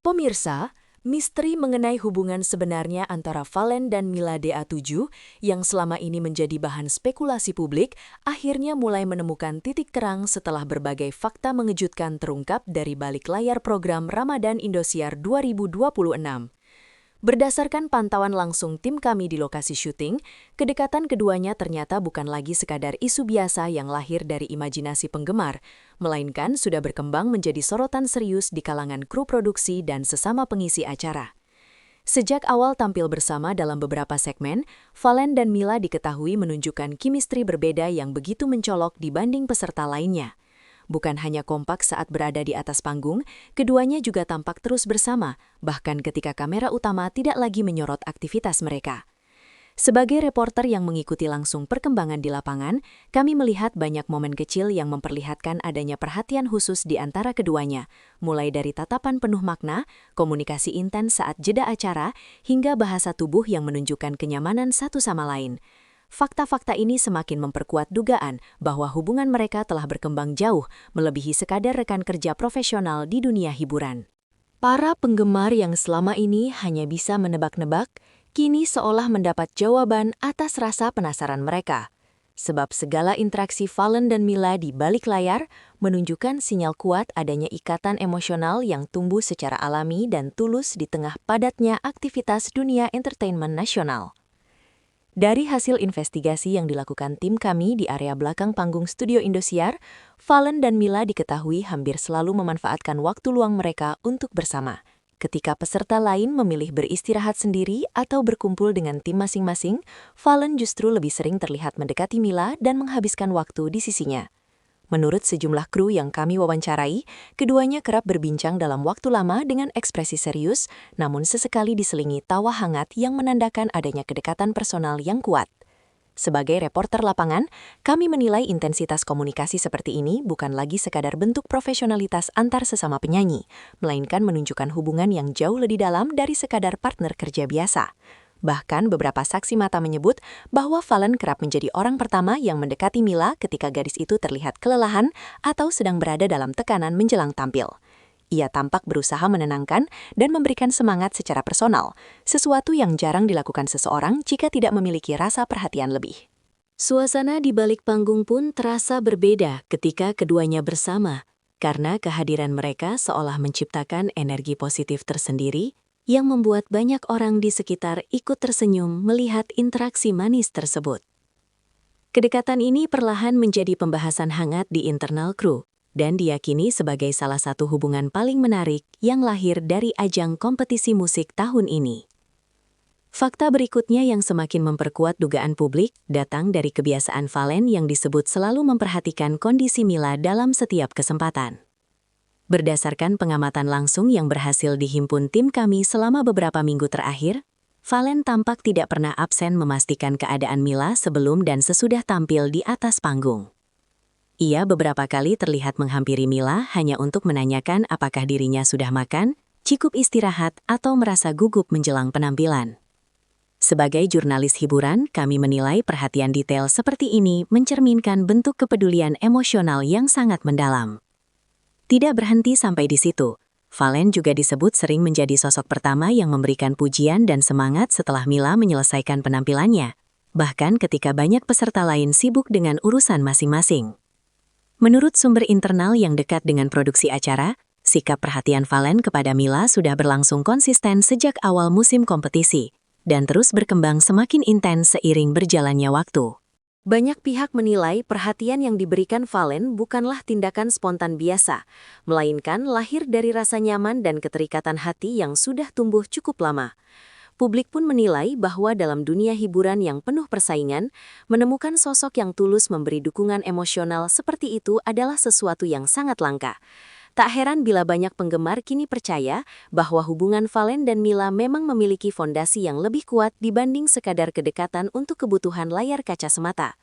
Pemirsa, misteri mengenai hubungan sebenarnya antara Valen dan Mila DA7 yang selama ini menjadi bahan spekulasi publik akhirnya mulai menemukan titik terang setelah berbagai fakta mengejutkan terungkap dari balik layar program Ramadan Indosiar 2026. Berdasarkan pantauan langsung tim kami di lokasi syuting, kedekatan keduanya ternyata bukan lagi sekadar isu biasa yang lahir dari imajinasi penggemar, melainkan sudah berkembang menjadi sorotan serius di kalangan kru produksi dan sesama pengisi acara. Sejak awal tampil bersama dalam beberapa segmen, Valen dan Mila diketahui menunjukkan chemistry berbeda yang begitu mencolok dibanding peserta lainnya. Bukan hanya kompak saat berada di atas panggung, keduanya juga tampak terus bersama, bahkan ketika kamera utama tidak lagi menyorot aktivitas mereka. Sebagai reporter yang mengikuti langsung perkembangan di lapangan, kami melihat banyak momen kecil yang memperlihatkan adanya perhatian khusus di antara keduanya, mulai dari tatapan penuh makna, komunikasi intens saat jeda acara, hingga bahasa tubuh yang menunjukkan kenyamanan satu sama lain. Fakta-fakta ini semakin memperkuat dugaan bahwa hubungan mereka telah berkembang jauh, melebihi sekadar rekan kerja profesional di dunia hiburan. Para penggemar yang selama ini hanya bisa menebak-nebak, kini seolah mendapat jawaban atas rasa penasaran mereka. Sebab segala interaksi Valen dan Mila di balik layar menunjukkan sinyal kuat adanya ikatan emosional yang tumbuh secara alami dan tulus di tengah padatnya aktivitas dunia entertainment nasional. Dari hasil investigasi yang dilakukan tim kami di area belakang panggung studio Indosiar, Valen dan Mila diketahui hampir selalu memanfaatkan waktu luang mereka untuk bersama. Ketika peserta lain memilih beristirahat sendiri atau berkumpul dengan tim masing-masing, Valen justru lebih sering terlihat mendekati Mila dan menghabiskan waktu di sisinya. Menurut sejumlah kru yang kami wawancarai, keduanya kerap berbincang dalam waktu lama dengan ekspresi serius, namun sesekali diselingi tawa hangat yang menandakan adanya kedekatan personal yang kuat. Sebagai reporter lapangan, kami menilai intensitas komunikasi seperti ini bukan lagi sekadar bentuk profesionalitas antar sesama penyanyi, melainkan menunjukkan hubungan yang jauh lebih dalam dari sekadar partner kerja biasa. Bahkan beberapa saksi mata menyebut bahwa Valen kerap menjadi orang pertama yang mendekati Mila ketika gadis itu terlihat kelelahan atau sedang berada dalam tekanan menjelang tampil. Ia tampak berusaha menenangkan dan memberikan semangat secara personal, sesuatu yang jarang dilakukan seseorang jika tidak memiliki rasa perhatian lebih. Suasana di balik panggung pun terasa berbeda ketika keduanya bersama, karena kehadiran mereka seolah menciptakan energi positif tersendiri yang membuat banyak orang di sekitar ikut tersenyum melihat interaksi manis tersebut. Kedekatan ini perlahan menjadi pembahasan hangat di internal kru, dan diyakini sebagai salah satu hubungan paling menarik yang lahir dari ajang kompetisi musik tahun ini. Fakta berikutnya yang semakin memperkuat dugaan publik datang dari kebiasaan Valen yang disebut selalu memperhatikan kondisi Mila dalam setiap kesempatan. Berdasarkan pengamatan langsung yang berhasil dihimpun tim kami selama beberapa minggu terakhir, Valen tampak tidak pernah absen memastikan keadaan Mila sebelum dan sesudah tampil di atas panggung. Ia beberapa kali terlihat menghampiri Mila hanya untuk menanyakan apakah dirinya sudah makan, cukup istirahat, atau merasa gugup menjelang penampilan. Sebagai jurnalis hiburan, kami menilai perhatian detail seperti ini mencerminkan bentuk kepedulian emosional yang sangat mendalam. Tidak berhenti sampai di situ, Valen juga disebut sering menjadi sosok pertama yang memberikan pujian dan semangat setelah Mila menyelesaikan penampilannya, bahkan ketika banyak peserta lain sibuk dengan urusan masing-masing. Menurut sumber internal yang dekat dengan produksi acara, sikap perhatian Valen kepada Mila sudah berlangsung konsisten sejak awal musim kompetisi, dan terus berkembang semakin intens seiring berjalannya waktu. Banyak pihak menilai perhatian yang diberikan Valen bukanlah tindakan spontan biasa, melainkan lahir dari rasa nyaman dan keterikatan hati yang sudah tumbuh cukup lama. Publik pun menilai bahwa dalam dunia hiburan yang penuh persaingan, menemukan sosok yang tulus memberi dukungan emosional seperti itu adalah sesuatu yang sangat langka. Tak heran bila banyak penggemar kini percaya bahwa hubungan Valen dan Mila memang memiliki fondasi yang lebih kuat dibanding sekadar kedekatan untuk kebutuhan layar kaca semata.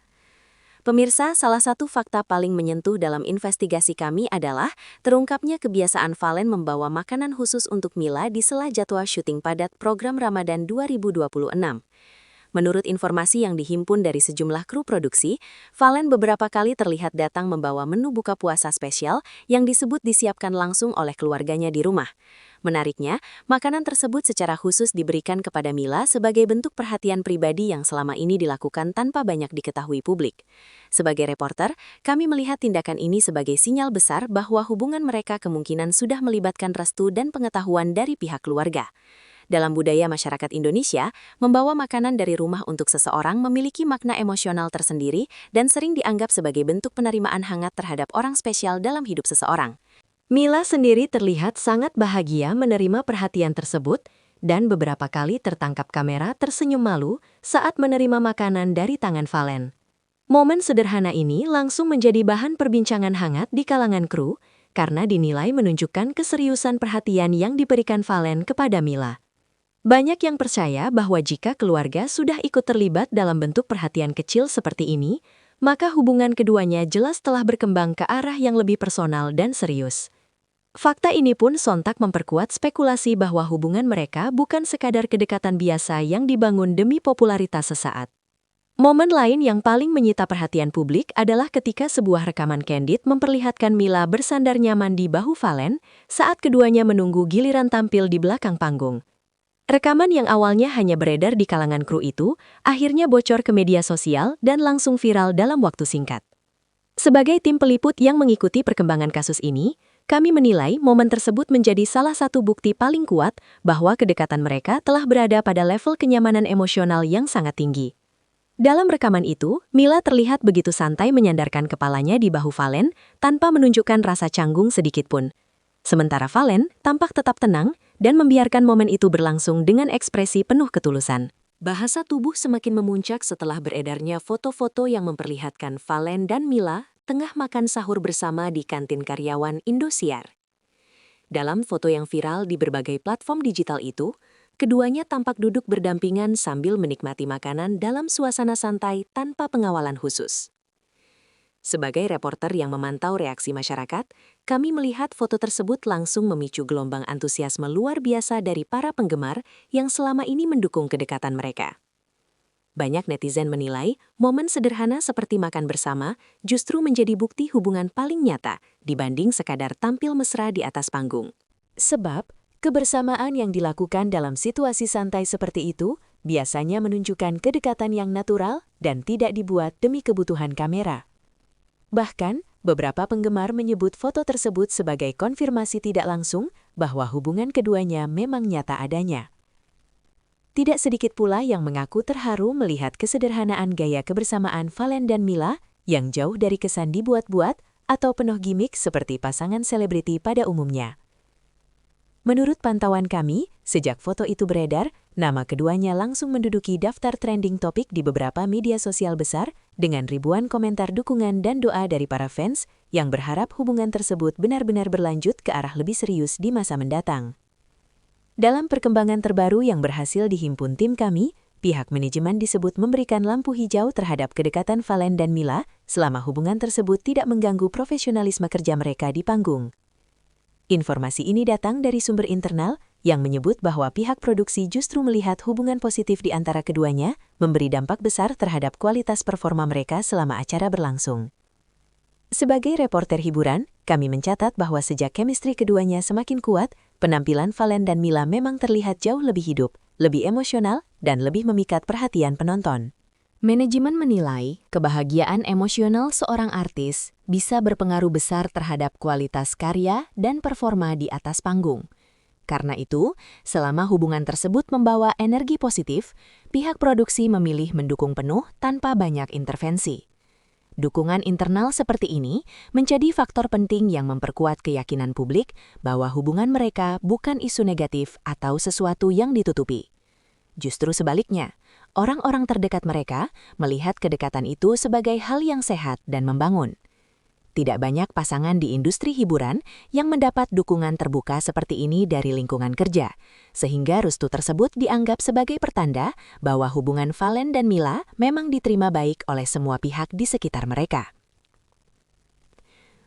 Pemirsa, salah satu fakta paling menyentuh dalam investigasi kami adalah terungkapnya kebiasaan Valen membawa makanan khusus untuk Mila di sela jadwal syuting padat program Ramadan 2026. Menurut informasi yang dihimpun dari sejumlah kru produksi, Valen beberapa kali terlihat datang membawa menu buka puasa spesial yang disebut disiapkan langsung oleh keluarganya di rumah. Menariknya, makanan tersebut secara khusus diberikan kepada Mila sebagai bentuk perhatian pribadi yang selama ini dilakukan tanpa banyak diketahui publik. Sebagai reporter, kami melihat tindakan ini sebagai sinyal besar bahwa hubungan mereka kemungkinan sudah melibatkan restu dan pengetahuan dari pihak keluarga. Dalam budaya masyarakat Indonesia, membawa makanan dari rumah untuk seseorang memiliki makna emosional tersendiri dan sering dianggap sebagai bentuk penerimaan hangat terhadap orang spesial dalam hidup seseorang. Mila sendiri terlihat sangat bahagia menerima perhatian tersebut dan beberapa kali tertangkap kamera tersenyum malu saat menerima makanan dari tangan Valen. Momen sederhana ini langsung menjadi bahan perbincangan hangat di kalangan kru karena dinilai menunjukkan keseriusan perhatian yang diberikan Valen kepada Mila. Banyak yang percaya bahwa jika keluarga sudah ikut terlibat dalam bentuk perhatian kecil seperti ini, maka hubungan keduanya jelas telah berkembang ke arah yang lebih personal dan serius. Fakta ini pun sontak memperkuat spekulasi bahwa hubungan mereka bukan sekadar kedekatan biasa yang dibangun demi popularitas sesaat. Momen lain yang paling menyita perhatian publik adalah ketika sebuah rekaman candid memperlihatkan Mila bersandar nyaman di bahu Valen saat keduanya menunggu giliran tampil di belakang panggung. Rekaman yang awalnya hanya beredar di kalangan kru itu, akhirnya bocor ke media sosial dan langsung viral dalam waktu singkat. Sebagai tim peliput yang mengikuti perkembangan kasus ini, kami menilai momen tersebut menjadi salah satu bukti paling kuat bahwa kedekatan mereka telah berada pada level kenyamanan emosional yang sangat tinggi. Dalam rekaman itu, Mila terlihat begitu santai menyandarkan kepalanya di bahu Valen tanpa menunjukkan rasa canggung sedikitpun. Sementara Valen tampak tetap tenang dan membiarkan momen itu berlangsung dengan ekspresi penuh ketulusan. Bahasa tubuh semakin memuncak setelah beredarnya foto-foto yang memperlihatkan Valen dan Mila tengah makan sahur bersama di kantin karyawan Indosiar. Dalam foto yang viral di berbagai platform digital itu, keduanya tampak duduk berdampingan sambil menikmati makanan dalam suasana santai tanpa pengawalan khusus. Sebagai reporter yang memantau reaksi masyarakat, kami melihat foto tersebut langsung memicu gelombang antusiasme luar biasa dari para penggemar yang selama ini mendukung kedekatan mereka. Banyak netizen menilai momen sederhana seperti makan bersama justru menjadi bukti hubungan paling nyata dibanding sekadar tampil mesra di atas panggung. Sebab, kebersamaan yang dilakukan dalam situasi santai seperti itu biasanya menunjukkan kedekatan yang natural dan tidak dibuat demi kebutuhan kamera. Bahkan, beberapa penggemar menyebut foto tersebut sebagai konfirmasi tidak langsung bahwa hubungan keduanya memang nyata adanya. Tidak sedikit pula yang mengaku terharu melihat kesederhanaan gaya kebersamaan Valen dan Mila yang jauh dari kesan dibuat-buat atau penuh gimik seperti pasangan selebriti pada umumnya. Menurut pantauan kami, sejak foto itu beredar, nama keduanya langsung menduduki daftar trending topik di beberapa media sosial besar dengan ribuan komentar dukungan dan doa dari para fans yang berharap hubungan tersebut benar-benar berlanjut ke arah lebih serius di masa mendatang. Dalam perkembangan terbaru yang berhasil dihimpun tim kami, pihak manajemen disebut memberikan lampu hijau terhadap kedekatan Valen dan Mila selama hubungan tersebut tidak mengganggu profesionalisme kerja mereka di panggung. Informasi ini datang dari sumber internal yang menyebut bahwa pihak produksi justru melihat hubungan positif di antara keduanya memberi dampak besar terhadap kualitas performa mereka selama acara berlangsung. Sebagai reporter hiburan, kami mencatat bahwa sejak chemistry keduanya semakin kuat, penampilan Valen dan Mila memang terlihat jauh lebih hidup, lebih emosional, dan lebih memikat perhatian penonton. Manajemen menilai kebahagiaan emosional seorang artis bisa berpengaruh besar terhadap kualitas karya dan performa di atas panggung. Karena itu, selama hubungan tersebut membawa energi positif, pihak produksi memilih mendukung penuh tanpa banyak intervensi. Dukungan internal seperti ini menjadi faktor penting yang memperkuat keyakinan publik bahwa hubungan mereka bukan isu negatif atau sesuatu yang ditutupi. Justru sebaliknya, orang-orang terdekat mereka melihat kedekatan itu sebagai hal yang sehat dan membangun. Tidak banyak pasangan di industri hiburan yang mendapat dukungan terbuka seperti ini dari lingkungan kerja, sehingga restu tersebut dianggap sebagai pertanda bahwa hubungan Valen dan Mila memang diterima baik oleh semua pihak di sekitar mereka.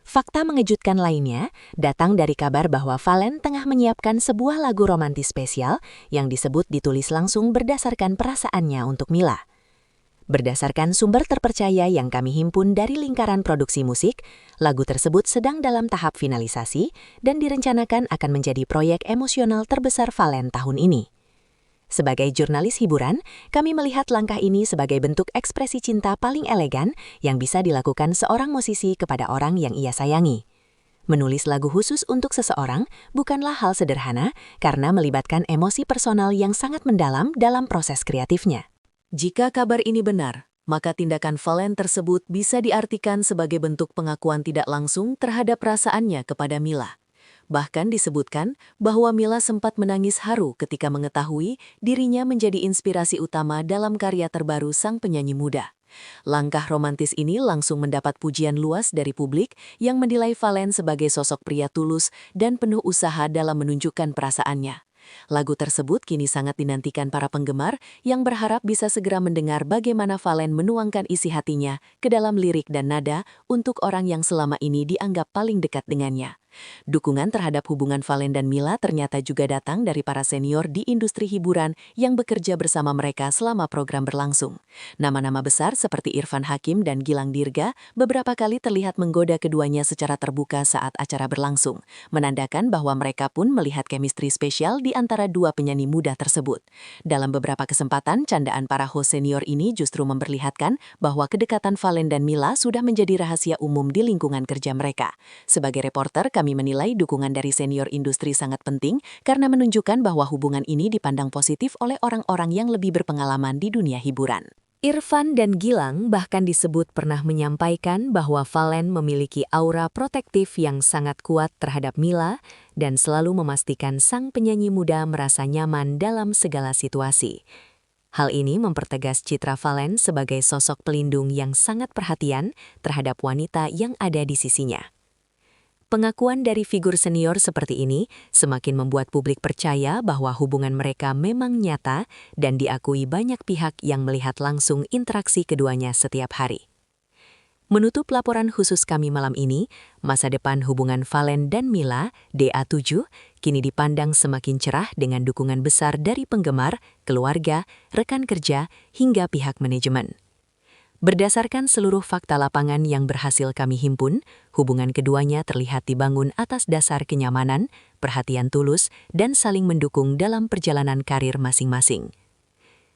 Fakta mengejutkan lainnya datang dari kabar bahwa Valen tengah menyiapkan sebuah lagu romantis spesial yang disebut ditulis langsung berdasarkan perasaannya untuk Mila. Berdasarkan sumber terpercaya yang kami himpun dari lingkaran produksi musik, lagu tersebut sedang dalam tahap finalisasi dan direncanakan akan menjadi proyek emosional terbesar Valen tahun ini. Sebagai jurnalis hiburan, kami melihat langkah ini sebagai bentuk ekspresi cinta paling elegan yang bisa dilakukan seorang musisi kepada orang yang ia sayangi. Menulis lagu khusus untuk seseorang bukanlah hal sederhana karena melibatkan emosi personal yang sangat mendalam dalam proses kreatifnya. Jika kabar ini benar, maka tindakan Valen tersebut bisa diartikan sebagai bentuk pengakuan tidak langsung terhadap perasaannya kepada Mila. Bahkan disebutkan bahwa Mila sempat menangis haru ketika mengetahui dirinya menjadi inspirasi utama dalam karya terbaru sang penyanyi muda. Langkah romantis ini langsung mendapat pujian luas dari publik yang menilai Valen sebagai sosok pria tulus dan penuh usaha dalam menunjukkan perasaannya. Lagu tersebut kini sangat dinantikan para penggemar yang berharap bisa segera mendengar bagaimana Valen menuangkan isi hatinya ke dalam lirik dan nada untuk orang yang selama ini dianggap paling dekat dengannya. Dukungan terhadap hubungan Valen dan Mila ternyata juga datang dari para senior di industri hiburan yang bekerja bersama mereka selama program berlangsung. Nama-nama besar seperti Irfan Hakim dan Gilang Dirga beberapa kali terlihat menggoda keduanya secara terbuka saat acara berlangsung, menandakan bahwa mereka pun melihat chemistry spesial di antara dua penyanyi muda tersebut. Dalam beberapa kesempatan, candaan para host senior ini justru memperlihatkan bahwa kedekatan Valen dan Mila sudah menjadi rahasia umum di lingkungan kerja mereka. Sebagai reporter, kami menilai dukungan dari senior industri sangat penting karena menunjukkan bahwa hubungan ini dipandang positif oleh orang-orang yang lebih berpengalaman di dunia hiburan. Irfan dan Gilang bahkan disebut pernah menyampaikan bahwa Valen memiliki aura protektif yang sangat kuat terhadap Mila dan selalu memastikan sang penyanyi muda merasa nyaman dalam segala situasi. Hal ini mempertegas citra Valen sebagai sosok pelindung yang sangat perhatian terhadap wanita yang ada di sisinya. Pengakuan dari figur senior seperti ini semakin membuat publik percaya bahwa hubungan mereka memang nyata dan diakui banyak pihak yang melihat langsung interaksi keduanya setiap hari. Menutup laporan khusus kami malam ini, masa depan hubungan Valen dan Mila, DA7, kini dipandang semakin cerah dengan dukungan besar dari penggemar, keluarga, rekan kerja, hingga pihak manajemen. Berdasarkan seluruh fakta lapangan yang berhasil kami himpun, hubungan keduanya terlihat dibangun atas dasar kenyamanan, perhatian tulus, dan saling mendukung dalam perjalanan karir masing-masing.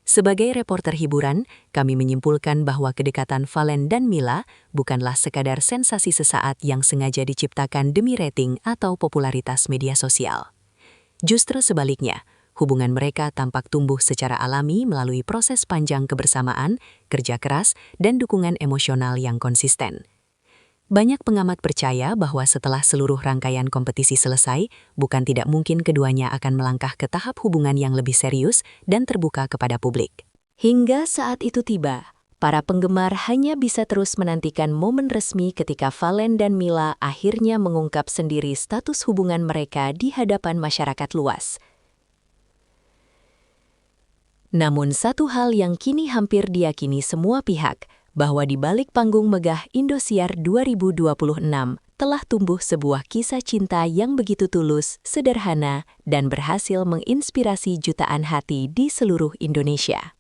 Sebagai reporter hiburan, kami menyimpulkan bahwa kedekatan Valen dan Mila bukanlah sekadar sensasi sesaat yang sengaja diciptakan demi rating atau popularitas media sosial. Justru sebaliknya, hubungan mereka tampak tumbuh secara alami melalui proses panjang kebersamaan, kerja keras, dan dukungan emosional yang konsisten. Banyak pengamat percaya bahwa setelah seluruh rangkaian kompetisi selesai, bukan tidak mungkin keduanya akan melangkah ke tahap hubungan yang lebih serius dan terbuka kepada publik. Hingga saat itu tiba, para penggemar hanya bisa terus menantikan momen resmi ketika Valen dan Mila akhirnya mengungkap sendiri status hubungan mereka di hadapan masyarakat luas. Namun satu hal yang kini hampir diyakini semua pihak, bahwa di balik panggung megah Indosiar 2026 telah tumbuh sebuah kisah cinta yang begitu tulus, sederhana, dan berhasil menginspirasi jutaan hati di seluruh Indonesia.